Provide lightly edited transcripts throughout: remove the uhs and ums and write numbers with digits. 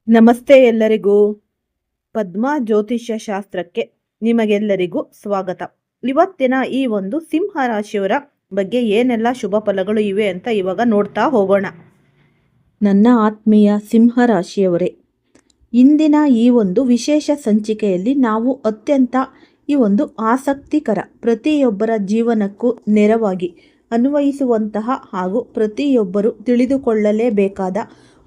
ನಮಸ್ತೆ ಎಲ್ಲರಿಗೂ. ಪದ್ಮ ಜ್ಯೋತಿಷ್ಯ ಶಾಸ್ತ್ರಕ್ಕೆ ನಿಮಗೆಲ್ಲರಿಗೂ ಸ್ವಾಗತ. ಇವತ್ತಿನ ಈ ಒಂದು ಸಿಂಹ ರಾಶಿಯವರ ಬಗ್ಗೆ ಏನೆಲ್ಲ ಶುಭ ಫಲಗಳು ಇವೆ ಅಂತ ಇವಾಗ ನೋಡ್ತಾ ಹೋಗೋಣ. ನನ್ನ ಆತ್ಮೀಯ ಸಿಂಹ ರಾಶಿಯವರೇ, ಇಂದಿನ ಈ ಒಂದು ವಿಶೇಷ ಸಂಚಿಕೆಯಲ್ಲಿ ನಾವು ಅತ್ಯಂತ ಈ ಒಂದು ಆಸಕ್ತಿಕರ, ಪ್ರತಿಯೊಬ್ಬರ ಜೀವನಕ್ಕೂ ನೆರವಾಗಿ ಅನ್ವಯಿಸುವಂತಹ ಹಾಗೂ ಪ್ರತಿಯೊಬ್ಬರು ತಿಳಿದುಕೊಳ್ಳಲೇಬೇಕಾದ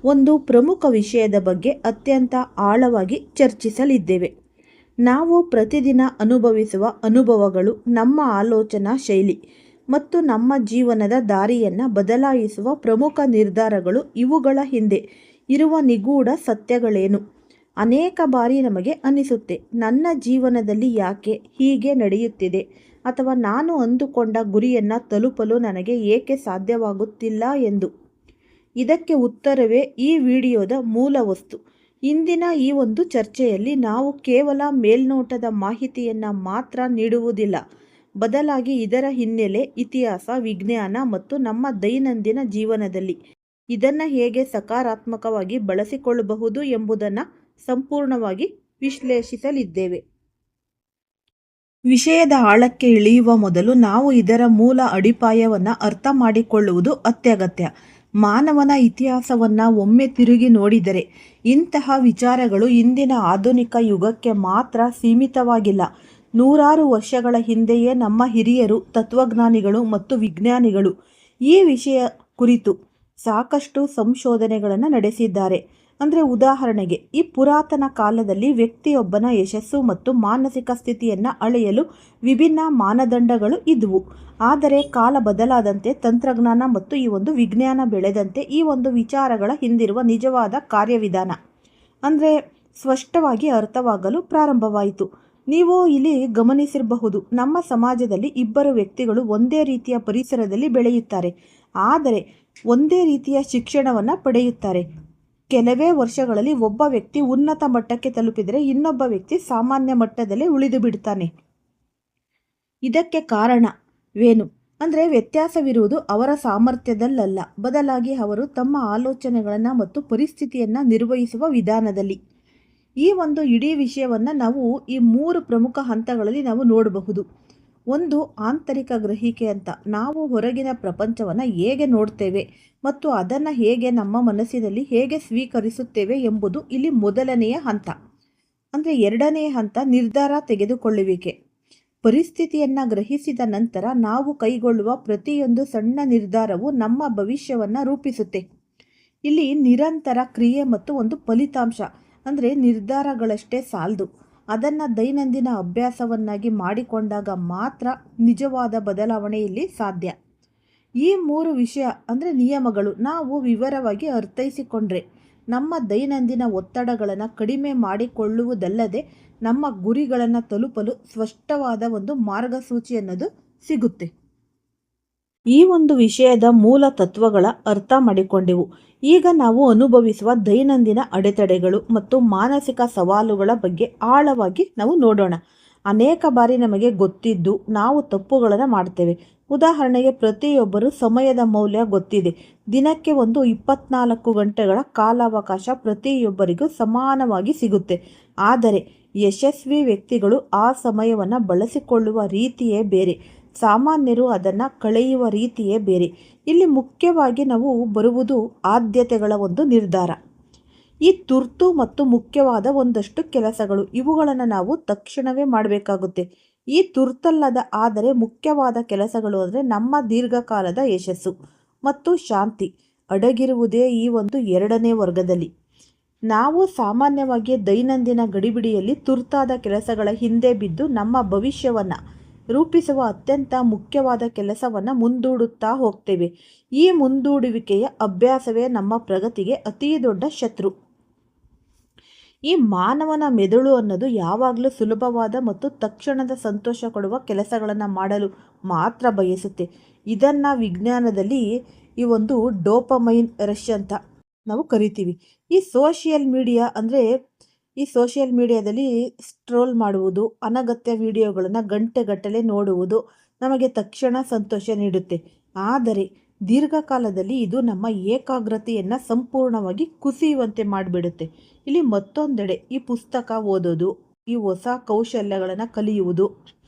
ಒಂದು ಪ್ರಮುಖ ವಿಷಯದ ಬಗ್ಗೆ ಅತ್ಯಂತ ಆಳವಾಗಿ ಚರ್ಚಿಸಲಿದ್ದೇವೆ. ನಾವು ಪ್ರತಿದಿನ ಅನುಭವಿಸುವ ಅನುಭವಗಳು ನಮ್ಮ ಆಲೋಚನಾ ಶೈಲಿ ಮತ್ತು ನಮ್ಮ ಜೀವನದ ದಾರಿಯನ್ನು ಬದಲಾಯಿಸುವ ಪ್ರಮುಖ ನಿರ್ಧಾರಗಳು, ಇವುಗಳ ಹಿಂದೆ ಇರುವ ನಿಗೂಢ ಸತ್ಯಗಳೇನು? ಅನೇಕ ಬಾರಿ ನಮಗೆ ಅನಿಸುತ್ತೆ, ನನ್ನ ಜೀವನದಲ್ಲಿ ಯಾಕೆ ಹೀಗೆ ನಡೆಯುತ್ತಿದೆ, ಅಥವಾ ನಾನು ಅಂದುಕೊಂಡ ಗುರಿಯನ್ನು ತಲುಪಲು ನನಗೆ ಏಕೆ ಸಾಧ್ಯವಾಗುತ್ತಿಲ್ಲ ಎಂದು. ಇದಕ್ಕೆ ಉತ್ತರವೇ ಈ ವಿಡಿಯೋದ ಮೂಲ ವಸ್ತು. ಇಂದಿನ ಈ ಒಂದು ಚರ್ಚೆಯಲ್ಲಿ ನಾವು ಕೇವಲ ಮೇಲ್ನೋಟದ ಮಾಹಿತಿಯನ್ನು ಮಾತ್ರ ನೀಡುವುದಿಲ್ಲ, ಬದಲಾಗಿ ಇದರ ಹಿನ್ನೆಲೆ, ಇತಿಹಾಸ, ವಿಜ್ಞಾನ ಮತ್ತು ನಮ್ಮ ದೈನಂದಿನ ಜೀವನದಲ್ಲಿ ಇದನ್ನು ಹೇಗೆ ಸಕಾರಾತ್ಮಕವಾಗಿ ಬಳಸಿಕೊಳ್ಳಬಹುದು ಎಂಬುದನ್ನು ಸಂಪೂರ್ಣವಾಗಿ ವಿಶ್ಲೇಷಿಸಲಿದ್ದೇವೆ. ವಿಷಯದ ಆಳಕ್ಕೆ ಇಳಿಯುವ ಮೊದಲು ನಾವು ಇದರ ಮೂಲ ಅಡಿಪಾಯವನ್ನು ಅರ್ಥ ಮಾಡಿಕೊಳ್ಳುವುದು ಅತ್ಯಗತ್ಯ. ಮಾನವನ ಇತಿಹಾಸವನ್ನು ಒಮ್ಮೆ ತಿರುಗಿ ನೋಡಿದರೆ ಇಂತಹ ವಿಚಾರಗಳು ಇಂದಿನ ಆಧುನಿಕ ಯುಗಕ್ಕೆ ಮಾತ್ರ ಸೀಮಿತವಾಗಿಲ್ಲ. ನೂರಾರು ವರ್ಷಗಳ ಹಿಂದೆಯೇ ನಮ್ಮ ಹಿರಿಯರು, ತತ್ವಜ್ಞಾನಿಗಳು ಮತ್ತು ವಿಜ್ಞಾನಿಗಳು ಈ ವಿಷಯ ಕುರಿತು ಸಾಕಷ್ಟು ಸಂಶೋಧನೆಗಳನ್ನು ನಡೆಸಿದ್ದಾರೆ. ಅಂದರೆ ಉದಾಹರಣೆಗೆ, ಈ ಪುರಾತನ ಕಾಲದಲ್ಲಿ ವ್ಯಕ್ತಿಯೊಬ್ಬನ ಯಶಸ್ಸು ಮತ್ತು ಮಾನಸಿಕ ಸ್ಥಿತಿಯನ್ನು ಅಳೆಯಲು ವಿಭಿನ್ನ ಮಾನದಂಡಗಳು ಇದ್ವು. ಆದರೆ ಕಾಲ ಬದಲಾದಂತೆ, ತಂತ್ರಜ್ಞಾನ ಮತ್ತು ಈ ಒಂದು ವಿಜ್ಞಾನ ಬೆಳೆದಂತೆ ಈ ಒಂದು ವಿಚಾರಗಳ ಹಿಂದಿರುವ ನಿಜವಾದ ಕಾರ್ಯವಿಧಾನ ಅಂದರೆ ಸ್ಪಷ್ಟವಾಗಿ ಅರ್ಥವಾಗಲು ಪ್ರಾರಂಭವಾಯಿತು. ನೀವು ಇಲ್ಲಿ ಗಮನಿಸಿರಬಹುದು, ನಮ್ಮ ಸಮಾಜದಲ್ಲಿ ಇಬ್ಬರು ವ್ಯಕ್ತಿಗಳು ಒಂದೇ ರೀತಿಯ ಪರಿಸರದಲ್ಲಿ ಬೆಳೆಯುತ್ತಾರೆ, ಆದರೆ ಒಂದೇ ರೀತಿಯ ಶಿಕ್ಷಣವನ್ನು ಪಡೆಯುತ್ತಾರೆ. ಕೆಲವೇ ವರ್ಷಗಳಲ್ಲಿ ಒಬ್ಬ ವ್ಯಕ್ತಿ ಉನ್ನತ ಮಟ್ಟಕ್ಕೆ ತಲುಪಿದರೆ ಇನ್ನೊಬ್ಬ ವ್ಯಕ್ತಿ ಸಾಮಾನ್ಯ ಮಟ್ಟದಲ್ಲೇ ಉಳಿದು ಬಿಡ್ತಾನೆ. ಇದಕ್ಕೆ ಕಾರಣವೇನು ಅಂದರೆ, ವ್ಯತ್ಯಾಸವಿರುವುದು ಅವರ ಸಾಮರ್ಥ್ಯದಲ್ಲ, ಬದಲಾಗಿ ಅವರು ತಮ್ಮ ಆಲೋಚನೆಗಳನ್ನು ಮತ್ತು ಪರಿಸ್ಥಿತಿಯನ್ನು ನಿರ್ವಹಿಸುವ ವಿಧಾನದಲ್ಲಿ. ಈ ಒಂದು ಇಡೀ ವಿಷಯವನ್ನು ನಾವು ಈ 3 ಪ್ರಮುಖ ಹಂತಗಳಲ್ಲಿ ನಾವು ನೋಡಬಹುದು. ಒಂದು, ಆಂತರಿಕ ಗ್ರಹಿಕೆ ಅಂತ. ನಾವು ಹೊರಗಿನ ಪ್ರಪಂಚವನ್ನು ಹೇಗೆ ನೋಡ್ತೇವೆ ಮತ್ತು ಅದನ್ನು ಹೇಗೆ ನಮ್ಮ ಮನಸ್ಸಿನಲ್ಲಿ ಹೇಗೆ ಸ್ವೀಕರಿಸುತ್ತೇವೆ ಎಂಬುದು ಇಲ್ಲಿ ಮೊದಲನೆಯ ಹಂತ. ಅಂದರೆ ಎರಡನೆಯ ಹಂತ, ನಿರ್ಧಾರ ತೆಗೆದುಕೊಳ್ಳುವಿಕೆ. ಪರಿಸ್ಥಿತಿಯನ್ನು ಗ್ರಹಿಸಿದ ನಂತರ ನಾವು ಕೈಗೊಳ್ಳುವ ಪ್ರತಿಯೊಂದು ಸಣ್ಣ ನಿರ್ಧಾರವು ನಮ್ಮ ಭವಿಷ್ಯವನ್ನು ರೂಪಿಸುತ್ತೆ. ಇಲ್ಲಿ ನಿರಂತರ ಕ್ರಿಯೆ ಮತ್ತು ಒಂದು ಫಲಿತಾಂಶ. ಅಂದರೆ ನಿರ್ಧಾರಗಳಷ್ಟೇ ಸಾಲದು, ಅದನ್ನು ದೈನಂದಿನ ಅಭ್ಯಾಸವನ್ನಾಗಿ ಮಾಡಿಕೊಂಡಾಗ ಮಾತ್ರ ನಿಜವಾದ ಬದಲಾವಣೆ ಇಲ್ಲಿ ಸಾಧ್ಯ. ಈ 3 ವಿಷಯ ಅಂದರೆ ನಿಯಮಗಳು ನಾವು ವಿವರವಾಗಿ ಅರ್ಥೈಸಿಕೊಂಡ್ರೆ ನಮ್ಮ ದೈನಂದಿನ ಒತ್ತಡಗಳನ್ನು ಕಡಿಮೆ ಮಾಡಿಕೊಳ್ಳುವುದಲ್ಲದೆ ನಮ್ಮ ಗುರಿಗಳನ್ನು ತಲುಪಲು ಸ್ಪಷ್ಟವಾದ ಒಂದು ಮಾರ್ಗಸೂಚಿ ಅನ್ನೋದು ಸಿಗುತ್ತೆ. ಈ ಒಂದು ವಿಷಯದ ಮೂಲ ತತ್ವಗಳ ಅರ್ಥ ಮಾಡಿಕೊಂಡೆವು. ಈಗ ನಾವು ಅನುಭವಿಸುವ ದೈನಂದಿನ ಅಡೆತಡೆಗಳು ಮತ್ತು ಮಾನಸಿಕ ಸವಾಲುಗಳ ಬಗ್ಗೆ ಆಳವಾಗಿ ನಾವು ನೋಡೋಣ. ಅನೇಕ ಬಾರಿ ನಮಗೆ ಗೊತ್ತಿದ್ದು ನಾವು ತಪ್ಪುಗಳನ್ನು ಮಾಡ್ತೇವೆ. ಉದಾಹರಣೆಗೆ, ಪ್ರತಿಯೊಬ್ಬರು ಸಮಯದ ಮೌಲ್ಯ ಗೊತ್ತಿದೆ. ದಿನಕ್ಕೆ ಒಂದು 24 ಗಂಟೆಗಳ ಕಾಲಾವಕಾಶ ಪ್ರತಿಯೊಬ್ಬರಿಗೂ ಸಮಾನವಾಗಿ ಸಿಗುತ್ತೆ. ಆದರೆ ಯಶಸ್ವಿ ವ್ಯಕ್ತಿಗಳು ಆ ಸಮಯವನ್ನು ಬಳಸಿಕೊಳ್ಳುವ ರೀತಿಯೇ ಬೇರೆ, ಸಾಮಾನ್ಯರು ಅದನ್ನು ಕಳೆಯುವ ರೀತಿಯೇ ಬೇರೆ. ಇಲ್ಲಿ ಮುಖ್ಯವಾಗಿ ನಾವು ಬರುವುದು ಆದ್ಯತೆಗಳ ಒಂದು ನಿರ್ಧಾರ. ಈ ತುರ್ತು ಮತ್ತು ಮುಖ್ಯವಾದ ಒಂದಷ್ಟು ಕೆಲಸಗಳು, ಇವುಗಳನ್ನು ನಾವು ತಕ್ಷಣವೇ ಮಾಡಬೇಕಾಗುತ್ತೆ. ಈ ತುರ್ತಲ್ಲದ ಆದರೆ ಮುಖ್ಯವಾದ ಕೆಲಸಗಳು ಅಂದರೆ ನಮ್ಮ ದೀರ್ಘಕಾಲದ ಯಶಸ್ಸು ಮತ್ತು ಶಾಂತಿ ಅಡಗಿರುವುದೇ ಈ ಒಂದು ಎರಡನೇ ವರ್ಗದಲ್ಲಿ. ನಾವು ಸಾಮಾನ್ಯವಾಗಿ ದೈನಂದಿನ ಗಡಿಬಿಡಿಯಲ್ಲಿ ತುರ್ತಾದ ಕೆಲಸಗಳ ಹಿಂದೆ ಬಿದ್ದು ನಮ್ಮ ಭವಿಷ್ಯವನ್ನು ರೂಪಿಸುವ ಅತ್ಯಂತ ಮುಖ್ಯವಾದ ಕೆಲಸವನ್ನು ಮುಂದೂಡುತ್ತಾ ಹೋಗ್ತೇವೆ. ಈ ಮುಂದೂಡುವಿಕೆಯ ಅಭ್ಯಾಸವೇ ನಮ್ಮ ಪ್ರಗತಿಗೆ ಅತೀ ದೊಡ್ಡ ಶತ್ರು. ಈ ಮಾನವನ ಮೆದುಳು ಅನ್ನೋದು ಯಾವಾಗಲೂ ಸುಲಭವಾದ ಮತ್ತು ತಕ್ಷಣದ ಸಂತೋಷ ಕೊಡುವ ಕೆಲಸಗಳನ್ನು ಮಾಡಲು ಮಾತ್ರ ಬಯಸುತ್ತೆ. ಇದನ್ನು ವಿಜ್ಞಾನದಲ್ಲಿ ಈ ಒಂದು ಡೋಪಮೈನ್ ರಶ್ ಅಂತ ನಾವು ಕರಿತೀವಿ. ಈ ಸೋಷಿಯಲ್ ಮೀಡಿಯಾದಲ್ಲಿ ಸ್ಟ್ರೋಲ್ ಮಾಡುವುದು, ಅನಗತ್ಯ ವಿಡಿಯೋಗಳನ್ನು ಗಂಟೆಗಟ್ಟಲೆ ನೋಡುವುದು ನಮಗೆ ತಕ್ಷಣ ಸಂತೋಷ ನೀಡುತ್ತೆ. ಆದರೆ ದೀರ್ಘಕಾಲದಲ್ಲಿ ಇದು ನಮ್ಮ ಏಕಾಗ್ರತೆಯನ್ನು ಸಂಪೂರ್ಣವಾಗಿ ಕುಸಿಯುವಂತೆ ಮಾಡಿಬಿಡುತ್ತೆ. ಇಲ್ಲಿ ಮತ್ತೊಂದೆಡೆ ಈ ಪುಸ್ತಕ ಓದೋದು, ಈ ಹೊಸ ಕೌಶಲ್ಯಗಳನ್ನು ಕಲಿಯುವುದು,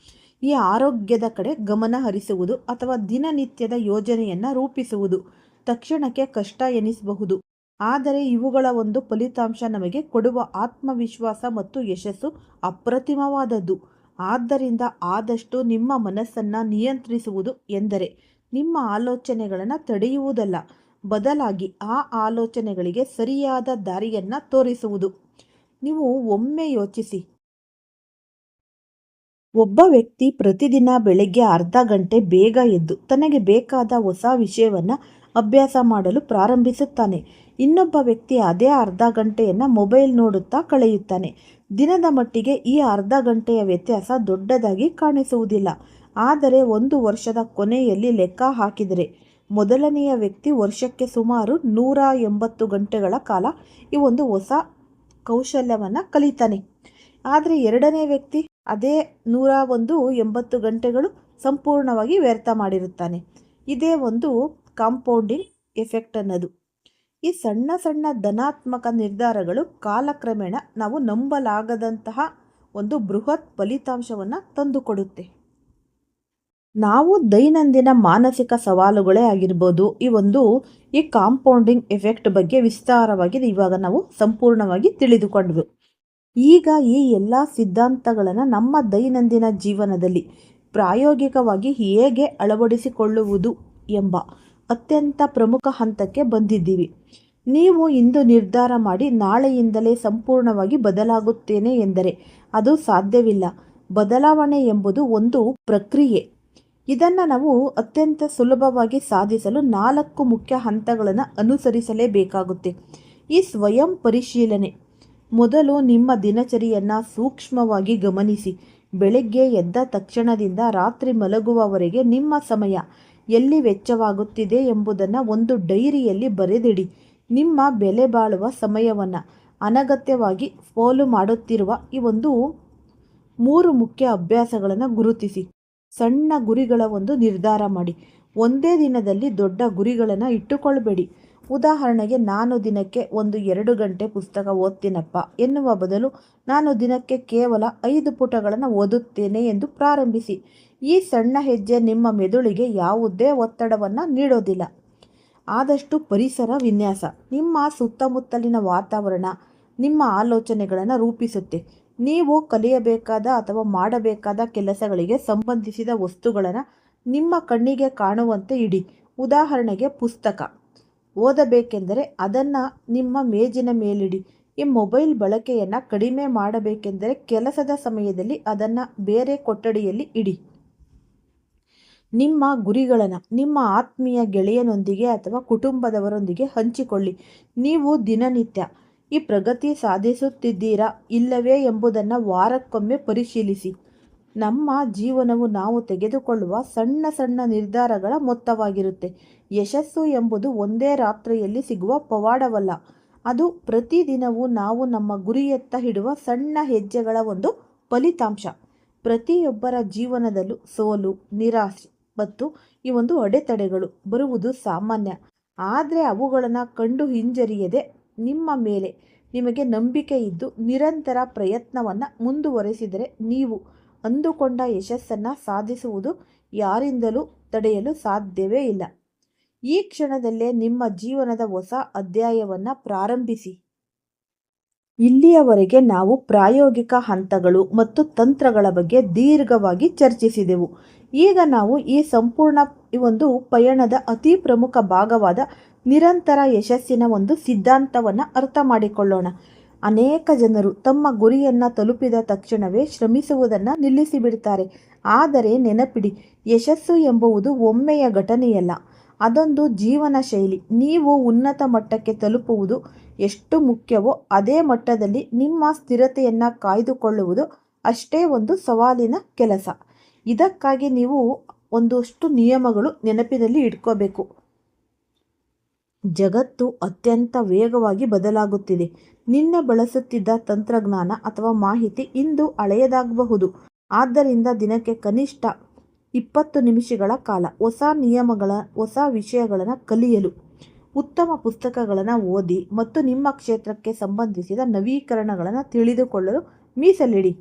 ಈ ಆರೋಗ್ಯದ ಕಡೆ ಗಮನ ಹರಿಸುವುದು ಅಥವಾ ದಿನನಿತ್ಯದ ಯೋಜನೆಯನ್ನು ರೂಪಿಸುವುದು ತಕ್ಷಣಕ್ಕೆ ಕಷ್ಟ ಎನಿಸಬಹುದು. ಆದರೆ ಇವುಗಳ ಒಂದು ಫಲಿತಾಂಶ ನಮಗೆ ಕೊಡುವ ಆತ್ಮವಿಶ್ವಾಸ ಮತ್ತು ಯಶಸ್ಸು ಅಪ್ರತಿಮವಾದದ್ದು. ಆದ್ದರಿಂದ ಆದಷ್ಟು ನಿಮ್ಮ ಮನಸ್ಸನ್ನು ನಿಯಂತ್ರಿಸುವುದು ಎಂದರೆ ನಿಮ್ಮ ಆಲೋಚನೆಗಳನ್ನು ತಡೆಯುವುದಲ್ಲ, ಬದಲಾಗಿ ಆ ಆಲೋಚನೆಗಳಿಗೆ ಸರಿಯಾದ ದಾರಿಯನ್ನು ತೋರಿಸುವುದು. ನೀವು ಒಮ್ಮೆ ಯೋಚಿಸಿ, ಒಬ್ಬ ವ್ಯಕ್ತಿ ಪ್ರತಿದಿನ ಬೆಳಗ್ಗೆ ಅರ್ಧ ಗಂಟೆ ಬೇಗ ಎದ್ದು ತನಗೆ ಬೇಕಾದ ಹೊಸ ವಿಷಯವನ್ನು ಅಭ್ಯಾಸ ಮಾಡಲು ಪ್ರಾರಂಭಿಸುತ್ತಾನೆ. ಇನ್ನೊಬ್ಬ ವ್ಯಕ್ತಿ ಅದೇ ಅರ್ಧ ಗಂಟೆಯನ್ನು ಮೊಬೈಲ್ ನೋಡುತ್ತಾ ಕಳೆಯುತ್ತಾನೆ. ದಿನದ ಮಟ್ಟಿಗೆ ಈ ಅರ್ಧ ಗಂಟೆಯ ವ್ಯತ್ಯಾಸ ದೊಡ್ಡದಾಗಿ ಕಾಣಿಸುವುದಿಲ್ಲ. ಆದರೆ 1 ವರ್ಷದ ಕೊನೆಯಲ್ಲಿ ಲೆಕ್ಕ ಹಾಕಿದರೆ ಮೊದಲನೆಯ ವ್ಯಕ್ತಿ ವರ್ಷಕ್ಕೆ ಸುಮಾರು 180 ಗಂಟೆಗಳ ಕಾಲ ಈ ಒಂದು ಹೊಸ ಕೌಶಲ್ಯವನ್ನು ಕಲಿತಾನೆ. ಆದರೆ ಎರಡನೇ ವ್ಯಕ್ತಿ ಅದೇ 180 ಗಂಟೆಗಳು ಸಂಪೂರ್ಣವಾಗಿ ವ್ಯರ್ಥ ಮಾಡಿರುತ್ತಾನೆ. ಇದೇ ಒಂದು ಕಾಂಪೌಂಡಿಂಗ್ ಎಫೆಕ್ಟ್ ಅನ್ನೋದು. ಈ ಸಣ್ಣ ಸಣ್ಣ ಧನಾತ್ಮಕ ನಿರ್ಧಾರಗಳು ಕಾಲಕ್ರಮೇಣ ನಾವು ನಂಬಲಾಗದಂತಹ ಒಂದು ಬೃಹತ್ ಫಲಿತಾಂಶವನ್ನು ತಂದುಕೊಡುತ್ತೆ. ನಾವು ದೈನಂದಿನ ಮಾನಸಿಕ ಸವಾಲುಗಳೇ ಆಗಿರ್ಬೋದು, ಈ ಕಾಂಪೌಂಡಿಂಗ್ ಎಫೆಕ್ಟ್ ಬಗ್ಗೆ ವಿಸ್ತಾರವಾಗಿ ಇವಾಗ ನಾವು ಸಂಪೂರ್ಣವಾಗಿ ತಿಳಿದುಕೊಂಡ್ವಿ. ಈಗ ಈ ಎಲ್ಲ ಸಿದ್ಧಾಂತಗಳನ್ನು ನಮ್ಮ ದೈನಂದಿನ ಜೀವನದಲ್ಲಿ ಪ್ರಾಯೋಗಿಕವಾಗಿ ಹೇಗೆ ಅಳವಡಿಸಿಕೊಳ್ಳುವುದು ಎಂಬ ಅತ್ಯಂತ ಪ್ರಮುಖ ಹಂತಕ್ಕೆ ಬಂದಿದ್ದೀವಿ. ನೀವು ಇಂದು ನಿರ್ಧಾರ ಮಾಡಿ ನಾಳೆಯಿಂದಲೇ ಸಂಪೂರ್ಣವಾಗಿ ಬದಲಾಗುತ್ತೇನೆ ಎಂದರೆ ಅದು ಸಾಧ್ಯವಿಲ್ಲ. ಬದಲಾವಣೆ ಎಂಬುದು ಒಂದು ಪ್ರಕ್ರಿಯೆ. ಇದನ್ನು ನಾವು ಅತ್ಯಂತ ಸುಲಭವಾಗಿ ಸಾಧಿಸಲು 4 ಮುಖ್ಯ ಹಂತಗಳನ್ನು ಅನುಸರಿಸಲೇಬೇಕಾಗುತ್ತೆ. ಈ ಸ್ವಯಂ ಪರಿಶೀಲನೆ. ಮೊದಲು ನಿಮ್ಮ ದಿನಚರಿಯನ್ನು ಸೂಕ್ಷ್ಮವಾಗಿ ಗಮನಿಸಿ. ಬೆಳಗ್ಗೆ ಎದ್ದ ತಕ್ಷಣದಿಂದ ರಾತ್ರಿ ಮಲಗುವವರೆಗೆ ನಿಮ್ಮ ಸಮಯ ಎಲ್ಲಿ ವೆಚ್ಚವಾಗುತ್ತಿದೆ ಎಂಬುದನ್ನು ಒಂದು ಡೈರಿಯಲ್ಲಿ ಬರೆದಿಡಿ. ನಿಮ್ಮ ಬೆಲೆ ಬಾಳುವ ಸಮಯವನ್ನು ಅನಗತ್ಯವಾಗಿ ಪೋಲು ಮಾಡುತ್ತಿರುವ ಈ 3 ಮುಖ್ಯ ಅಭ್ಯಾಸಗಳನ್ನು ಗುರುತಿಸಿ. ಸಣ್ಣ ಗುರಿಗಳ ನಿರ್ಧಾರ ಮಾಡಿ. ಒಂದೇ ದಿನದಲ್ಲಿ ದೊಡ್ಡ ಗುರಿಗಳನ್ನು ಇಟ್ಟುಕೊಳ್ಬೇಡಿ. ಉದಾಹರಣೆಗೆ, ನಾನು ದಿನಕ್ಕೆ 1-2 ಗಂಟೆ ಪುಸ್ತಕ ಓದ್ತೀನಪ್ಪ ಎನ್ನುವ ಬದಲು ನಾನು ದಿನಕ್ಕೆ ಕೇವಲ 5 ಪುಟಗಳನ್ನು ಓದುತ್ತೇನೆ ಎಂದು ಪ್ರಾರಂಭಿಸಿ. ಈ ಸಣ್ಣ ಹೆಜ್ಜೆ ನಿಮ್ಮ ಮೆದುಳಿಗೆ ಯಾವುದೇ ಒತ್ತಡವನ್ನು ನೀಡೋದಿಲ್ಲ. ಆದಷ್ಟು ಪರಿಸರ ವಿನ್ಯಾಸ. ನಿಮ್ಮ ಸುತ್ತಮುತ್ತಲಿನ ವಾತಾವರಣ ನಿಮ್ಮ ಆಲೋಚನೆಗಳನ್ನು ರೂಪಿಸುತ್ತೆ. ನೀವು ಕಲಿಯಬೇಕಾದ ಅಥವಾ ಮಾಡಬೇಕಾದ ಕೆಲಸಗಳಿಗೆ ಸಂಬಂಧಿಸಿದ ವಸ್ತುಗಳನ್ನು ನಿಮ್ಮ ಕಣ್ಣಿಗೆ ಕಾಣುವಂತೆ ಇಡಿ. ಉದಾಹರಣೆಗೆ, ಪುಸ್ತಕ ಓದಬೇಕೆಂದರೆ ಅದನ್ನು ನಿಮ್ಮ ಮೇಜಿನ ಮೇಲಿಡಿ. ಈ ಮೊಬೈಲ್ ಬಳಕೆಯನ್ನು ಕಡಿಮೆ ಮಾಡಬೇಕೆಂದರೆ ಕೆಲಸದ ಸಮಯದಲ್ಲಿ ಅದನ್ನು ಬೇರೆ ಕೊಠಡಿಯಲ್ಲಿ ಇಡಿ. ನಿಮ್ಮ ಗುರಿಗಳನ್ನು ನಿಮ್ಮ ಆತ್ಮೀಯ ಗೆಳೆಯನೊಂದಿಗೆ ಅಥವಾ ಕುಟುಂಬದವರೊಂದಿಗೆ ಹಂಚಿಕೊಳ್ಳಿ. ನೀವು ದಿನನಿತ್ಯ ಈ ಪ್ರಗತಿ ಸಾಧಿಸುತ್ತಿದ್ದೀರಾ ಇಲ್ಲವೇ ಎಂಬುದನ್ನು ವಾರಕ್ಕೊಮ್ಮೆ ಪರಿಶೀಲಿಸಿ. ನಮ್ಮ ಜೀವನವು ನಾವು ತೆಗೆದುಕೊಳ್ಳುವ ಸಣ್ಣ ಸಣ್ಣ ನಿರ್ಧಾರಗಳ ಮೊತ್ತವಾಗಿರುತ್ತೆ. ಯಶಸ್ಸು ಎಂಬುದು ಒಂದೇ ರಾತ್ರಿಯಲ್ಲಿ ಸಿಗುವ ಪವಾಡವಲ್ಲ. ಅದು ಪ್ರತಿದಿನವೂ ನಾವು ನಮ್ಮ ಗುರಿಯತ್ತ ಇಡುವ ಸಣ್ಣ ಹೆಜ್ಜೆಗಳ ಫಲಿತಾಂಶ. ಪ್ರತಿಯೊಬ್ಬರ ಜೀವನದಲ್ಲೂ ಸೋಲು, ನಿರಾಶೆ ಮತ್ತು ಈ ಅಡೆತಡೆಗಳು ಬರುವುದು ಸಾಮಾನ್ಯ. ಆದರೆ ಅವುಗಳನ್ನು ಕಂಡು ಹಿಂಜರಿಯದೆ ನಿಮ್ಮ ಮೇಲೆ ನಿಮಗೆ ನಂಬಿಕೆ ಇದ್ದು ನಿರಂತರ ಪ್ರಯತ್ನವನ್ನು ಮುಂದುವರೆಸಿದರೆ ನೀವು ಅಂದುಕೊಂಡ ಯಶಸ್ಸನ್ನು ಸಾಧಿಸುವುದು ಯಾರಿಂದಲೂ ತಡೆಯಲು ಸಾಧ್ಯವೇ ಇಲ್ಲ. ಈ ಕ್ಷಣದಲ್ಲೇ ನಿಮ್ಮ ಜೀವನದ ಹೊಸ ಅಧ್ಯಾಯವನ್ನು ಪ್ರಾರಂಭಿಸಿ. ಇಲ್ಲಿಯವರೆಗೆ ನಾವು ಪ್ರಾಯೋಗಿಕ ಹಂತಗಳು ಮತ್ತು ತಂತ್ರಗಳ ಬಗ್ಗೆ ದೀರ್ಘವಾಗಿ ಚರ್ಚಿಸಿದೆವು. ಈಗ ನಾವು ಈ ಸಂಪೂರ್ಣ ಪಯಣದ ಅತಿ ಪ್ರಮುಖ ಭಾಗವಾದ ನಿರಂತರ ಯಶಸ್ಸಿನ ಸಿದ್ಧಾಂತವನ್ನು ಅರ್ಥ ಮಾಡಿಕೊಳ್ಳೋಣ. ಅನೇಕ ಜನರು ತಮ್ಮ ಗುರಿಯನ್ನು ತಲುಪಿದ ತಕ್ಷಣವೇ ಶ್ರಮಿಸುವುದನ್ನು ನಿಲ್ಲಿಸಿಬಿಡ್ತಾರೆ. ಆದರೆ ನೆನಪಿಡಿ, ಯಶಸ್ಸು ಎಂಬುದು ಒಮ್ಮೆಯ ಘಟನೆಯಲ್ಲ, ಅದೊಂದು ಜೀವನ ಶೈಲಿ. ನೀವು ಉನ್ನತ ಮಟ್ಟಕ್ಕೆ ತಲುಪುವುದು ಎಷ್ಟು ಮುಖ್ಯವೋ ಅದೇ ಮಟ್ಟದಲ್ಲಿ ನಿಮ್ಮ ಸ್ಥಿರತೆಯನ್ನು ಕಾಯ್ದುಕೊಳ್ಳುವುದು ಅಷ್ಟೇ ಒಂದು ಸವಾಲಿನ ಕೆಲಸ. ಇದಕ್ಕಾಗಿ ನೀವು ಒಂದಷ್ಟು ನಿಯಮಗಳು ನೆನಪಿನಲ್ಲಿ ಇಟ್ಕೋಬೇಕು. ಜಗತ್ತು ಅತ್ಯಂತ ವೇಗವಾಗಿ ಬದಲಾಗುತ್ತಿದೆ. ನಿನ್ನೆ ಬಳಸುತ್ತಿದ್ದ ತಂತ್ರಜ್ಞಾನ ಅಥವಾ ಮಾಹಿತಿ ಇಂದು ಹಳೆಯದಾಗಬಹುದು. ಆದ್ದರಿಂದ ದಿನಕ್ಕೆ ಕನಿಷ್ಠ 20 ನಿಮಿಷಗಳ ಕಾಲ ಹೊಸ ಹೊಸ ವಿಷಯಗಳನ್ನು ಕಲಿಯಲು ಉತ್ತಮ ಪುಸ್ತಕಗಳನ್ನು ಓದಿ ಮತ್ತು ನಿಮ್ಮ ಕ್ಷೇತ್ರಕ್ಕೆ ಸಂಬಂಧಿಸಿದ ನವೀಕರಣಗಳನ್ನು ತಿಳಿದುಕೊಳ್ಳಲು ಮೀಸಲಿಡಿ.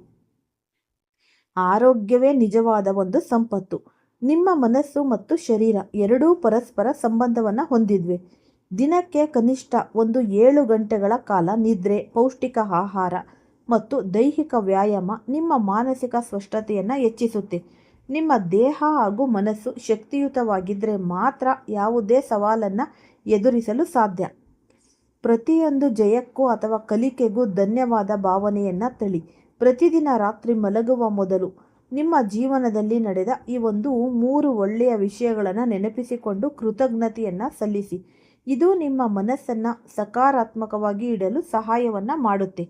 ಆರೋಗ್ಯವೇ ನಿಜವಾದ ಒಂದು ಸಂಪತ್ತು. ನಿಮ್ಮ ಮನಸ್ಸು ಮತ್ತು ಶರೀರ ಎರಡೂ ಪರಸ್ಪರ ಸಂಬಂಧವನ್ನು ಹೊಂದಿದ್ವೆ. ದಿನಕ್ಕೆ ಕನಿಷ್ಠ 7 ಗಂಟೆಗಳ ಕಾಲ ನಿದ್ರೆ, ಪೌಷ್ಟಿಕ ಆಹಾರ ಮತ್ತು ದೈಹಿಕ ವ್ಯಾಯಾಮ ನಿಮ್ಮ ಮಾನಸಿಕ ಸ್ಪಷ್ಟತೆಯನ್ನು ಹೆಚ್ಚಿಸುತ್ತೆ. ನಿಮ್ಮ ದೇಹ ಹಾಗೂ ಮನಸ್ಸು ಶಕ್ತಿಯುತವಾಗಿದ್ದರೆ ಮಾತ್ರ ಯಾವುದೇ ಸವಾಲನ್ನು ಎದುರಿಸಲು ಸಾಧ್ಯ. ಪ್ರತಿಯೊಂದು ಜಯಕ್ಕೂ ಅಥವಾ ಕಲಿಕೆಗೂ ಧನ್ಯವಾದ ಭಾವನೆಯನ್ನು ತಳಿ. ಪ್ರತಿದಿನ ರಾತ್ರಿ ಮಲಗುವ ಮೊದಲು ನಿಮ್ಮ ಜೀವನದಲ್ಲಿ ನಡೆದ ಈ 3 ಒಳ್ಳೆಯ ವಿಷಯಗಳನ್ನು ನೆನಪಿಸಿಕೊಂಡು ಕೃತಜ್ಞತೆಯನ್ನು ಸಲ್ಲಿಸಿ. ಇದು ನಿಮ್ಮ ಮನಸ್ಸನ್ನು ಸಕಾರಾತ್ಮಕವಾಗಿ ಇಡಲು ಸಹಾಯವನ್ನು ಮಾಡುತ್ತೆ.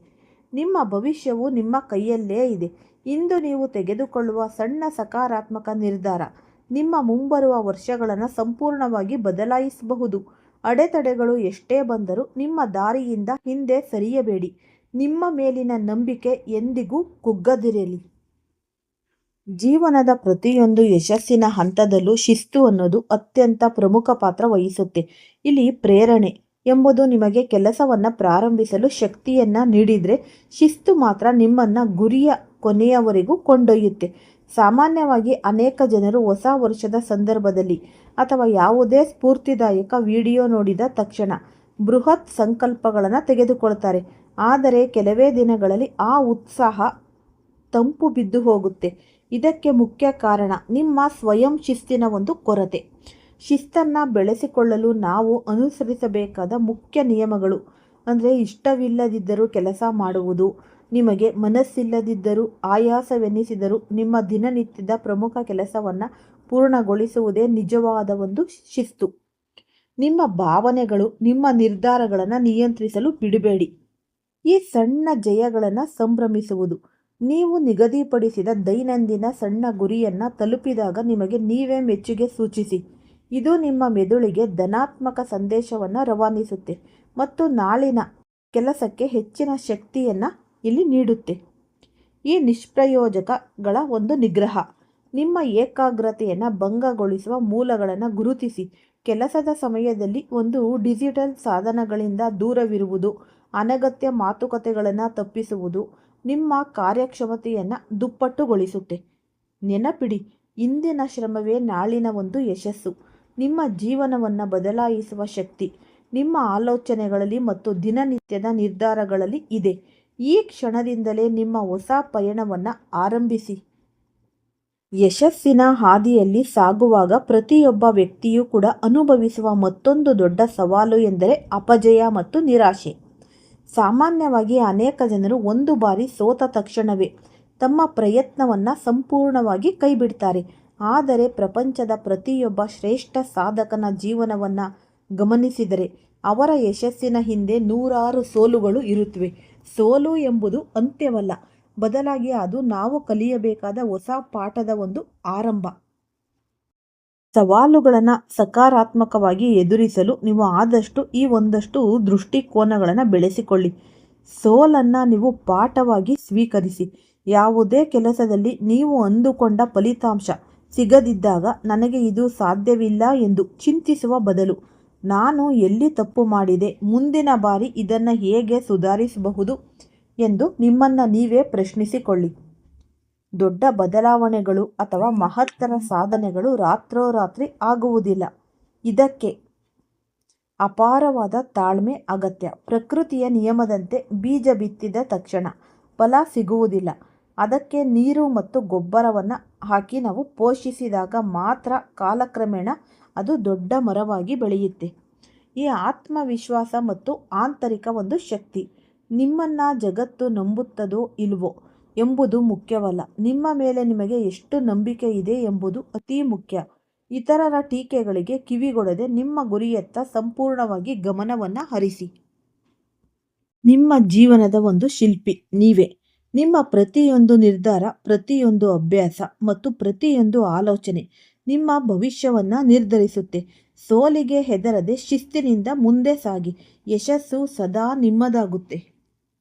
ನಿಮ್ಮ ಭವಿಷ್ಯವು ನಿಮ್ಮ ಕೈಯಲ್ಲೇ ಇದೆ. ಇಂದು ನೀವು ತೆಗೆದುಕೊಳ್ಳುವ ಸಣ್ಣ ಸಕಾರಾತ್ಮಕ ನಿರ್ಧಾರ ನಿಮ್ಮ ಮುಂಬರುವ ವರ್ಷಗಳನ್ನು ಸಂಪೂರ್ಣವಾಗಿ ಬದಲಾಯಿಸಬಹುದು. ಅಡೆತಡೆಗಳು ಎಷ್ಟೇ ಬಂದರೂ ನಿಮ್ಮ ದಾರಿಯಿಂದ ಹಿಂದೆ ಸರಿಯಬೇಡಿ. ನಿಮ್ಮ ಮೇಲಿನ ನಂಬಿಕೆ ಎಂದಿಗೂ ಕುಗ್ಗದಿರಲಿ. ಜೀವನದ ಪ್ರತಿಯೊಂದು ಯಶಸ್ಸಿನ ಹಂತದಲ್ಲೂ ಶಿಸ್ತು ಅನ್ನೋದು ಅತ್ಯಂತ ಪ್ರಮುಖ ಪಾತ್ರ ವಹಿಸುತ್ತೆ. ಇಲ್ಲಿ ಪ್ರೇರಣೆ ಎಂಬುದು ನಿಮಗೆ ಕೆಲಸವನ್ನು ಪ್ರಾರಂಭಿಸಲು ಶಕ್ತಿಯನ್ನು ನೀಡಿದರೆ, ಶಿಸ್ತು ಮಾತ್ರ ನಿಮ್ಮನ್ನು ಗುರಿಯ ಕೊನೆಯವರೆಗೂ ಕೊಂಡೊಯ್ಯುತ್ತೆ. ಸಾಮಾನ್ಯವಾಗಿ ಅನೇಕ ಜನರು ಹೊಸ ವರ್ಷದ ಸಂದರ್ಭದಲ್ಲಿ ಅಥವಾ ಯಾವುದೇ ಸ್ಫೂರ್ತಿದಾಯಕ ವಿಡಿಯೋ ನೋಡಿದ ತಕ್ಷಣ ಬೃಹತ್ ಸಂಕಲ್ಪಗಳನ್ನು ತೆಗೆದುಕೊಳ್ತಾರೆ. ಆದರೆ ಕೆಲವೇ ದಿನಗಳಲ್ಲಿ ಆ ಉತ್ಸಾಹ ತಂಪು ಬಿದ್ದು ಹೋಗುತ್ತೆ. ಇದಕ್ಕೆ ಮುಖ್ಯ ಕಾರಣ ನಿಮ್ಮ ಸ್ವಯಂ ಶಿಸ್ತಿನ ಒಂದು ಕೊರತೆ. ಶಿಸ್ತನ್ನು ಬೆಳೆಸಿಕೊಳ್ಳಲು ನಾವು ಅನುಸರಿಸಬೇಕಾದ ಮುಖ್ಯ ನಿಯಮಗಳು ಅಂದರೆ ಇಷ್ಟವಿಲ್ಲದಿದ್ದರೂ ಕೆಲಸ ಮಾಡುವುದು, ನಿಮಗೆ ಮನಸ್ಸಿಲ್ಲದಿದ್ದರೂ ಆಯಾಸವೆನಿಸಿದರೂ ನಿಮ್ಮ ದಿನನಿತ್ಯದ ಪ್ರಮುಖ ಕೆಲಸವನ್ನು ಪೂರ್ಣಗೊಳಿಸುವುದೇ ನಿಜವಾದ ಒಂದು ಶಿಸ್ತು. ನಿಮ್ಮ ಭಾವನೆಗಳು ನಿಮ್ಮ ನಿರ್ಧಾರಗಳನ್ನು ನಿಯಂತ್ರಿಸಲು ಬಿಡಬೇಡಿ. ಈ ಸಣ್ಣ ಜಯಗಳನ್ನು ಸಂಭ್ರಮಿಸುವುದು. ನೀವು ನಿಗದಿಪಡಿಸಿದ ದೈನಂದಿನ ಸಣ್ಣ ಗುರಿಯನ್ನು ತಲುಪಿದಾಗ ನಿಮಗೆ ನೀವೇ ಮೆಚ್ಚುಗೆ ಸೂಚಿಸಿ. ಇದು ನಿಮ್ಮ ಮೆದುಳಿಗೆ ಧನಾತ್ಮಕ ಸಂದೇಶವನ್ನು ರವಾನಿಸುತ್ತೆ ಮತ್ತು ನಾಳಿನ ಕೆಲಸಕ್ಕೆ ಹೆಚ್ಚಿನ ಶಕ್ತಿಯನ್ನು ಇಲ್ಲಿ ನೀಡುತ್ತೆ. ಈ ನಿಷ್ಪ್ರಯೋಜಕಗಳ ಒಂದು ನಿಗ್ರಹ. ನಿಮ್ಮ ಏಕಾಗ್ರತೆಯನ್ನು ಭಂಗಗೊಳಿಸುವ ಮೂಲಗಳನ್ನು ಗುರುತಿಸಿ. ಕೆಲಸದ ಸಮಯದಲ್ಲಿ ಡಿಜಿಟಲ್ ಸಾಧನಗಳಿಂದ ದೂರವಿರುವುದು, ಅನಗತ್ಯ ಮಾತುಕತೆಗಳನ್ನು ತಪ್ಪಿಸುವುದು ನಿಮ್ಮ ಕಾರ್ಯಕ್ಷಮತೆಯನ್ನು ದುಪ್ಪಟ್ಟುಗೊಳಿಸುತ್ತೆ. ನೆನಪಿಡಿ, ಇಂದಿನ ಶ್ರಮವೇ ನಾಳಿನ ಯಶಸ್ಸು. ನಿಮ್ಮ ಜೀವನವನ್ನು ಬದಲಾಯಿಸುವ ಶಕ್ತಿ ನಿಮ್ಮ ಆಲೋಚನೆಗಳಲ್ಲಿ ಮತ್ತು ದಿನನಿತ್ಯದ ನಿರ್ಧಾರಗಳಲ್ಲಿ ಇದೆ. ಈ ಕ್ಷಣದಿಂದಲೇ ನಿಮ್ಮ ಹೊಸ ಪಯಣವನ್ನು ಆರಂಭಿಸಿ. ಯಶಸ್ಸಿನ ಹಾದಿಯಲ್ಲಿ ಸಾಗುವಾಗ ಪ್ರತಿಯೊಬ್ಬ ವ್ಯಕ್ತಿಯೂ ಕೂಡ ಅನುಭವಿಸುವ ಮತ್ತೊಂದು ದೊಡ್ಡ ಸವಾಲು ಎಂದರೆ ಅಪಜಯ ಮತ್ತು ನಿರಾಶೆ. ಸಾಮಾನ್ಯವಾಗಿ ಅನೇಕ ಜನರು ಒಂದು ಬಾರಿ ಸೋತ ತಕ್ಷಣವೇ ತಮ್ಮ ಪ್ರಯತ್ನವನ್ನು ಸಂಪೂರ್ಣವಾಗಿ ಕೈಬಿಡ್ತಾರೆ. ಆದರೆ ಪ್ರಪಂಚದ ಪ್ರತಿಯೊಬ್ಬ ಶ್ರೇಷ್ಠ ಸಾಧಕನ ಜೀವನವನ್ನು ಗಮನಿಸಿದರೆ ಅವರ ಯಶಸ್ಸಿನ ಹಿಂದೆ ನೂರಾರು ಸೋಲುಗಳು ಇರುತ್ತವೆ. ಸೋಲು ಎಂಬುದು ಅಂತ್ಯವಲ್ಲ, ಬದಲಾಗಿ ಅದು ನಾವು ಕಲಿಯಬೇಕಾದ ಹೊಸ ಪಾಠದ ಆರಂಭ. ಸವಾಲುಗಳನ್ನು ಸಕಾರಾತ್ಮಕವಾಗಿ ಎದುರಿಸಲು ನೀವು ಆದಷ್ಟು ಈ ಒಂದಷ್ಟು ದೃಷ್ಟಿಕೋನಗಳನ್ನು ಬೆಳೆಸಿಕೊಳ್ಳಿ. ಸೋಲನ್ನು ನೀವು ಪಾಠವಾಗಿ ಸ್ವೀಕರಿಸಿ. ಯಾವುದೇ ಕೆಲಸದಲ್ಲಿ ನೀವು ಅಂದುಕೊಂಡ ಫಲಿತಾಂಶ ಸಿಗದಿದ್ದಾಗ ನನಗೆ ಇದು ಸಾಧ್ಯವಿಲ್ಲ ಎಂದು ಚಿಂತಿಸುವ ಬದಲು ನಾನು ಎಲ್ಲಿ ತಪ್ಪು ಮಾಡಿದೆ, ಮುಂದಿನ ಬಾರಿ ಇದನ್ನು ಹೇಗೆ ಸುಧಾರಿಸಬಹುದು ಎಂದು ನಿಮ್ಮನ್ನು ನೀವೇ ಪ್ರಶ್ನಿಸಿಕೊಳ್ಳಿ. ದೊಡ್ಡ ಬದಲಾವಣೆಗಳು ಅಥವಾ ಮಹತ್ತರ ಸಾಧನೆಗಳು ರಾತ್ರೋರಾತ್ರಿ ಆಗುವುದಿಲ್ಲ. ಇದಕ್ಕೆ ಅಪಾರವಾದ ತಾಳ್ಮೆ ಅಗತ್ಯ. ಪ್ರಕೃತಿಯ ನಿಯಮದಂತೆ ಬೀಜ ಬಿತ್ತಿದ ತಕ್ಷಣ ಫಲ ಸಿಗುವುದಿಲ್ಲ. ಅದಕ್ಕೆ ನೀರು ಮತ್ತು ಗೊಬ್ಬರವನ್ನು ಹಾಕಿ ನಾವು ಪೋಷಿಸಿದಾಗ ಮಾತ್ರ ಕಾಲಕ್ರಮೇಣ ಅದು ದೊಡ್ಡ ಮರವಾಗಿ ಬೆಳೆಯುತ್ತೆ. ಈ ಆತ್ಮವಿಶ್ವಾಸ ಮತ್ತು ಆಂತರಿಕ ಶಕ್ತಿ ನಿಮ್ಮನ್ನು ಜಗತ್ತು ನಂಬುತ್ತದೋ ಇಲ್ವೋ ಎಂಬುದು ಮುಖ್ಯವಲ್ಲ. ನಿಮ್ಮ ಮೇಲೆ ನಿಮಗೆ ಎಷ್ಟು ನಂಬಿಕೆ ಇದೆ ಎಂಬುದು ಅತಿ ಮುಖ್ಯ. ಇತರರ ಟೀಕೆಗಳಿಗೆ ಕಿವಿಗೊಡದೆ ನಿಮ್ಮ ಗುರಿಯತ್ತ ಸಂಪೂರ್ಣವಾಗಿ ಗಮನವನ್ನು ಹರಿಸಿ. ನಿಮ್ಮ ಜೀವನದ ಶಿಲ್ಪಿ ನೀವೇ. ನಿಮ್ಮ ಪ್ರತಿಯೊಂದು ನಿರ್ಧಾರ, ಪ್ರತಿಯೊಂದು ಅಭ್ಯಾಸ ಮತ್ತು ಪ್ರತಿಯೊಂದು ಆಲೋಚನೆ ನಿಮ್ಮ ಭವಿಷ್ಯವನ್ನು ನಿರ್ಧರಿಸುತ್ತೆ. ಸೋಲಿಗೆ ಹೆದರದೆ ಶಿಸ್ತಿನಿಂದ ಮುಂದೆ ಸಾಗಿ. ಯಶಸ್ಸು ಸದಾ ನಿಮ್ಮದಾಗುತ್ತೆ.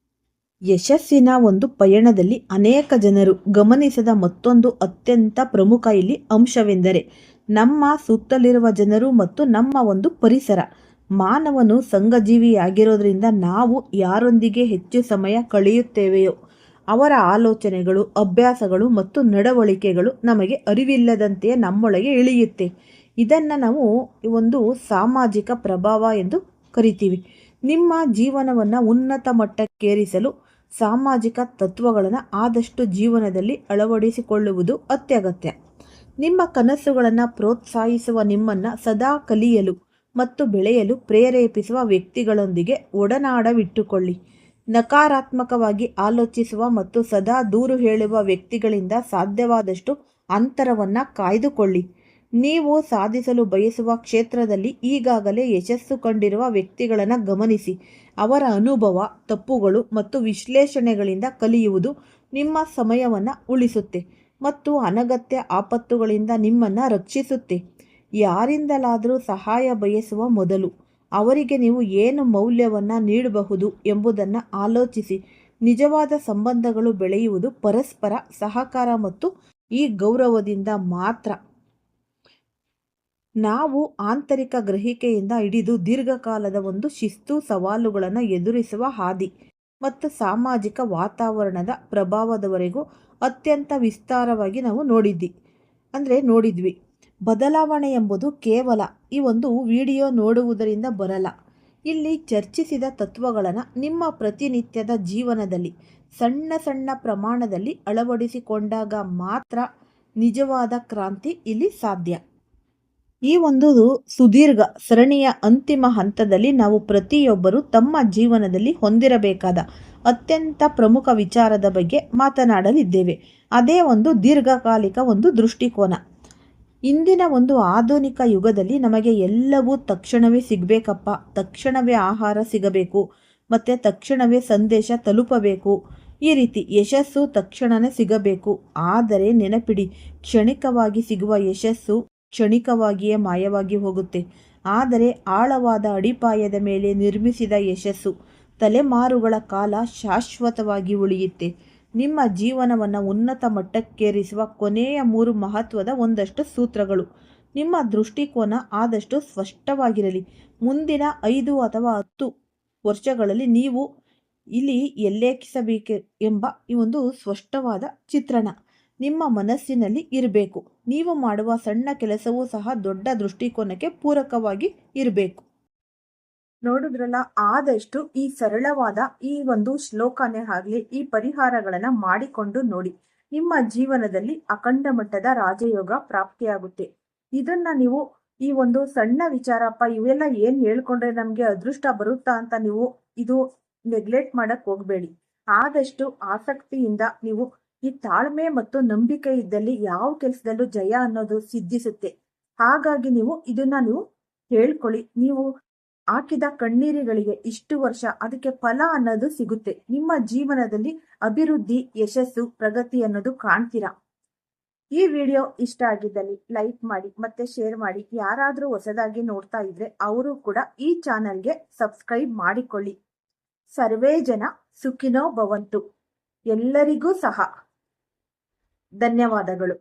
ಯಶಸ್ಸಿನ ಒಂದು ಪಯಣದಲ್ಲಿ ಅನೇಕ ಜನರು ಗಮನಿಸದ ಮತ್ತೊಂದು ಅತ್ಯಂತ ಪ್ರಮುಖ ಇಲ್ಲಿ ಅಂಶವೆಂದರೆ ನಮ್ಮ ಸುತ್ತಲಿರುವ ಜನರು ಮತ್ತು ನಮ್ಮ ಒಂದು ಪರಿಸರ. ಮಾನವನು ಸಂಘಜೀವಿಯಾಗಿರೋದ್ರಿಂದ ನಾವು ಯಾರೊಂದಿಗೆ ಹೆಚ್ಚು ಸಮಯ ಕಳೆಯುತ್ತೇವೆಯೋ ಅವರ ಆಲೋಚನೆಗಳು, ಅಭ್ಯಾಸಗಳು ಮತ್ತು ನಡವಳಿಕೆಗಳು ನಮಗೆ ಅರಿವಿಲ್ಲದಂತೆಯೇ ನಮ್ಮೊಳಗೆ ಇಳಿಯುತ್ತೆ. ಇದನ್ನು ನಾವು ಒಂದು ಸಾಮಾಜಿಕ ಪ್ರಭಾವ ಎಂದು ಕರಿತೀವಿ. ನಿಮ್ಮ ಜೀವನವನ್ನು ಉನ್ನತ ಮಟ್ಟಕ್ಕೇರಿಸಲು ಸಾಮಾಜಿಕ ತತ್ವಗಳನ್ನು ಆದಷ್ಟು ಜೀವನದಲ್ಲಿ ಅಳವಡಿಸಿಕೊಳ್ಳುವುದು ಅತ್ಯಗತ್ಯ. ನಿಮ್ಮ ಕನಸುಗಳನ್ನು ಪ್ರೋತ್ಸಾಹಿಸುವ, ನಿಮ್ಮನ್ನು ಸದಾ ಕಲಿಯಲು ಮತ್ತು ಬೆಳೆಯಲು ಪ್ರೇರೇಪಿಸುವ ವ್ಯಕ್ತಿಗಳೊಂದಿಗೆ ಒಡನಾಡವಿಟ್ಟುಕೊಳ್ಳಿ. ನಕಾರಾತ್ಮಕವಾಗಿ ಆಲೋಚಿಸುವ ಮತ್ತು ಸದಾ ದೂರು ಹೇಳುವ ವ್ಯಕ್ತಿಗಳಿಂದ ಸಾಧ್ಯವಾದಷ್ಟು ಅಂತರವನ್ನು ಕಾಯ್ದುಕೊಳ್ಳಿ. ನೀವು ಸಾಧಿಸಲು ಬಯಸುವ ಕ್ಷೇತ್ರದಲ್ಲಿ ಈಗಾಗಲೇ ಯಶಸ್ಸು ಕಂಡಿರುವ ವ್ಯಕ್ತಿಗಳನ್ನು ಗಮನಿಸಿ. ಅವರ ಅನುಭವ, ತಪ್ಪುಗಳು ಮತ್ತು ವಿಶ್ಲೇಷಣೆಗಳಿಂದ ಕಲಿಯುವುದು ನಿಮ್ಮ ಸಮಯವನ್ನು ಉಳಿಸುತ್ತೆ ಮತ್ತು ಅನಗತ್ಯ ಆಪತ್ತುಗಳಿಂದ ನಿಮ್ಮನ್ನು ರಕ್ಷಿಸುತ್ತೆ. ಯಾರಿಂದಲಾದರೂ ಸಹಾಯ ಬಯಸುವ ಮೊದಲು ಅವರಿಗೆ ನೀವು ಏನು ಮೌಲ್ಯವನ್ನು ನೀಡಬಹುದು ಎಂಬುದನ್ನು ಆಲೋಚಿಸಿ. ನಿಜವಾದ ಸಂಬಂಧಗಳು ಬೆಳೆಯುವುದು ಪರಸ್ಪರ ಸಹಕಾರ ಮತ್ತು ಈ ಗೌರವದಿಂದ ಮಾತ್ರ. ನಾವು ಆಂತರಿಕ ಗ್ರಹಿಕೆಯಿಂದ ಹಿಡಿದು ದೀರ್ಘಕಾಲದ ಒಂದು ಶಿಸ್ತು, ಸವಾಲುಗಳನ್ನು ಎದುರಿಸುವ ಹಾದಿ ಮತ್ತು ಸಾಮಾಜಿಕ ವಾತಾವರಣದ ಪ್ರಭಾವದವರೆಗೂ ಅತ್ಯಂತ ವಿಸ್ತಾರವಾಗಿ ನಾವು ನೋಡಿದ್ವಿ. ಬದಲಾವಣೆ ಎಂಬುದು ಕೇವಲ ಈ ಒಂದು ವಿಡಿಯೋ ನೋಡುವುದರಿಂದ ಬರಲ್ಲ. ಇಲ್ಲಿ ಚರ್ಚಿಸಿದ ತತ್ವಗಳನ್ನು ನಿಮ್ಮ ಪ್ರತಿನಿತ್ಯದ ಜೀವನದಲ್ಲಿ ಸಣ್ಣ ಸಣ್ಣ ಪ್ರಮಾಣದಲ್ಲಿ ಅಳವಡಿಸಿಕೊಂಡಾಗ ಮಾತ್ರ ನಿಜವಾದ ಕ್ರಾಂತಿ ಇಲ್ಲಿ ಸಾಧ್ಯ. ಈ ಒಂದು ಸುದೀರ್ಘ ಸರಣಿಯ ಅಂತಿಮ ಹಂತದಲ್ಲಿ ನಾವು ಪ್ರತಿಯೊಬ್ಬರೂ ತಮ್ಮ ಜೀವನದಲ್ಲಿ ಹೊಂದಿರಬೇಕಾದ ಅತ್ಯಂತ ಪ್ರಮುಖ ವಿಚಾರದ ಬಗ್ಗೆ ಮಾತನಾಡಲಿದ್ದೇವೆ. ಅದೇ ಒಂದು ದೀರ್ಘಕಾಲಿಕ ಒಂದು ದೃಷ್ಟಿಕೋನ. ಇಂದಿನ ಒಂದು ಆಧುನಿಕ ಯುಗದಲ್ಲಿ ನಮಗೆ ಎಲ್ಲವೂ ತಕ್ಷಣವೇ ಸಿಗಬೇಕಪ್ಪ, ತಕ್ಷಣವೇ ಆಹಾರ ಸಿಗಬೇಕು ಮತ್ತು ತಕ್ಷಣವೇ ಸಂದೇಶ ತಲುಪಬೇಕು, ಈ ರೀತಿ ಯಶಸ್ಸು ತಕ್ಷಣವೇ ಸಿಗಬೇಕು. ಆದರೆ ನೆನಪಿಡಿ, ಕ್ಷಣಿಕವಾಗಿ ಸಿಗುವ ಯಶಸ್ಸು ಕ್ಷಣಿಕವಾಗಿಯೇ ಮಾಯವಾಗಿ ಹೋಗುತ್ತೆ. ಆದರೆ ಆಳವಾದ ಅಡಿಪಾಯದ ಮೇಲೆ ನಿರ್ಮಿಸಿದ ಯಶಸ್ಸು ತಲೆಮಾರುಗಳ ಕಾಲ ಶಾಶ್ವತವಾಗಿ ಉಳಿಯುತ್ತೆ. ನಿಮ್ಮ ಜೀವನವನ್ನು ಉನ್ನತ ಮಟ್ಟಕ್ಕೇರಿಸುವ ಕೊನೆಯ 3 ಮಹತ್ವದ ಒಂದಷ್ಟು ಸೂತ್ರಗಳು. ನಿಮ್ಮ ದೃಷ್ಟಿಕೋನ ಆದಷ್ಟು ಸ್ಪಷ್ಟವಾಗಿರಲಿ. ಮುಂದಿನ 5 ಅಥವಾ 10 ವರ್ಷಗಳಲ್ಲಿ ನೀವು ಇಲ್ಲಿ ಎಲ್ಲೇಕಿಸಬೇಕು ಎಂಬ ಈ ಒಂದು ಸ್ಪಷ್ಟವಾದ ಚಿತ್ರಣ ನಿಮ್ಮ ಮನಸ್ಸಿನಲ್ಲಿ ಇರಬೇಕು. ನೀವು ಮಾಡುವ ಸಣ್ಣ ಕೆಲಸವೂ ಸಹ ದೊಡ್ಡ ದೃಷ್ಟಿಕೋನಕ್ಕೆ ಪೂರಕವಾಗಿ ಇರಬೇಕು. ನೋಡಿದ್ರಲ್ಲ, ಆದಷ್ಟು ಈ ಸರಳವಾದ ಈ ಒಂದು ಶ್ಲೋಕನೇ ಆಗಲಿ, ಈ ಪರಿಹಾರಗಳನ್ನು ಮಾಡಿಕೊಂಡು ನೋಡಿ. ನಿಮ್ಮ ಜೀವನದಲ್ಲಿ ಅಖಂಡ ಮಟ್ಟದ ರಾಜಯೋಗ ಪ್ರಾಪ್ತಿಯಾಗುತ್ತೆ. ಇದನ್ನ ನೀವು ಈ ಒಂದು ಸಣ್ಣ ವಿಚಾರಪ್ಪ, ಇವೆಲ್ಲ ಏನ್ ಹೇಳ್ಕೊಂಡ್ರೆ ನಮ್ಗೆ ಅದೃಷ್ಟ ಬರುತ್ತಾ ಅಂತ ನೀವು ಇದು ನೆಗ್ಲೆಕ್ಟ್ ಮಾಡಕ್ ಹೋಗ್ಬೇಡಿ. ಆದಷ್ಟು ಆಸಕ್ತಿಯಿಂದ ನೀವು ಈ ತಾಳ್ಮೆ ಮತ್ತು ನಂಬಿಕೆ ಇದ್ದಲ್ಲಿ ಯಾವ ಕೆಲಸದಲ್ಲೂ ಜಯ ಅನ್ನೋದು ಸಿದ್ಧಿಸುತ್ತೆ. ಹಾಗಾಗಿ ನೀವು ಇದನ್ನ ಹೇಳ್ಕೊಳ್ಳಿ. ನೀವು ಹಾಕಿದ ಕಣ್ಣೀರುಗಳಿಗೆ ಇಷ್ಟು ವರ್ಷ ಅದಕ್ಕೆ ಫಲ ಅನ್ನೋದು ಸಿಗುತ್ತೆ. ನಿಮ್ಮ ಜೀವನದಲ್ಲಿ ಅಭಿವೃದ್ಧಿ, ಯಶಸ್ಸು, ಪ್ರಗತಿ ಅನ್ನೋದು ಕಾಣ್ತೀರಾ. ಈ ವಿಡಿಯೋ ಇಷ್ಟ ಆಗಿದ್ದಲ್ಲಿ ಲೈಕ್ ಮಾಡಿ ಮತ್ತೆ ಶೇರ್ ಮಾಡಿ. ಯಾರಾದರೂ ಹೊಸದಾಗಿ ನೋಡ್ತಾ ಇದ್ರೆ ಅವರು ಕೂಡ ಈ ಚಾನೆಲ್ಗೆ ಸಬ್ಸ್ಕ್ರೈಬ್ ಮಾಡಿಕೊಳ್ಳಿ. ಸರ್ವೇ ಜನ ಸುಖಿನೋ ಭವಂತು. ಎಲ್ಲರಿಗೂ ಸಹ ಧನ್ಯವಾದಗಳು.